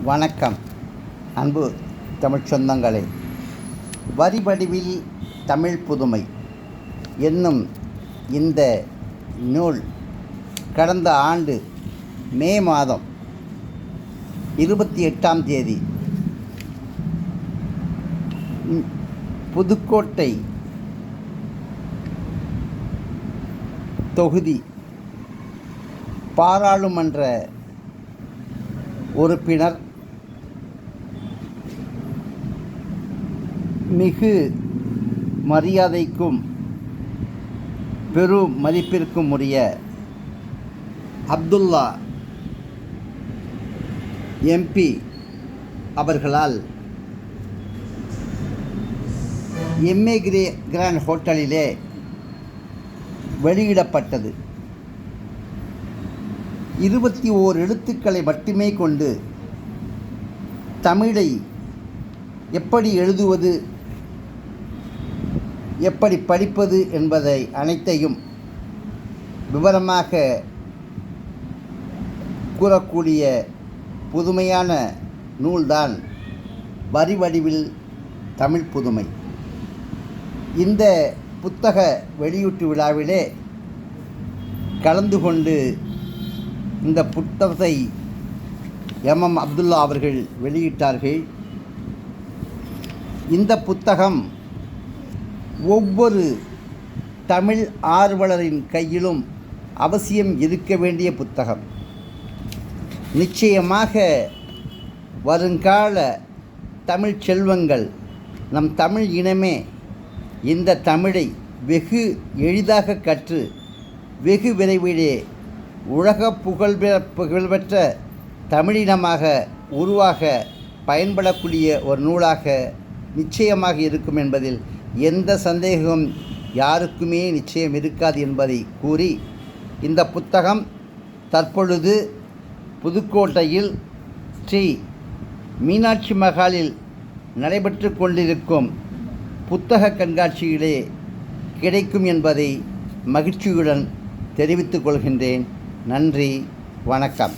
வணக்கம் அன்பு தமிழ் சொந்தங்களே. வரிவடிவில் தமிழ் புதுமை என்னும் இந்த நூல் கடந்த ஆண்டு மே மாதம் 28ஆம் தேதி புதுக்கோட்டை தொகுதி பாராளுமன்ற உறுப்பினர் மிகு மரியாதைக்கும் பெரும் மதிப்பிற்கும் உரிய அப்துல்லா எம்பி அவர்களால் எம்ஏ கிராண்ட் ஹோட்டலிலே வெளியிடப்பட்டது. 21 எழுத்துக்களை மட்டுமே கொண்டு தமிழை எப்படி எழுதுவது, எப்படி படிப்பது என்பதை அனைத்தையும் விவரமாக கூறக்கூடிய புதுமையான நூல்தான் வரிவடிவில் தமிழ் புதுமை. இந்த புத்தக வெளியீட்டு விழாவிலே கலந்து கொண்டு இந்த புத்தகத்தை எம்எம் அப்துல்லா அவர்கள் வெளியிட்டார்கள். இந்த புத்தகம் ஒவ்வொரு தமிழ் ஆர்வலரின் கையிலும் அவசியம் இருக்க வேண்டிய புத்தகம். நிச்சயமாக வருங்கால தமிழ் செல்வங்கள், நம் தமிழ் இனமே இந்த தமிழை வெகு எளிதாக கற்று வெகு விரைவிலே உலக புகழ்பெற்ற தமிழினமாக உருவாக பயன்படக்கூடிய ஒரு நூலாக நிச்சயமாக இருக்கும் என்பதில் எந்த சந்தேகமும் யாருக்குமே நிச்சயம் இருக்காது என்பதை கூறி, இந்த புத்தகம் தற்பொழுது புதுக்கோட்டையில் ஸ்ரீ மீனாட்சி மகாலில் நடைபெற்று கொண்டிருக்கும் புத்தக கண்காட்சியிலே கிடைக்கும் என்பதை மகிழ்ச்சியுடன் தெரிவித்துக் கொள்கின்றேன். நன்றி, வணக்கம்.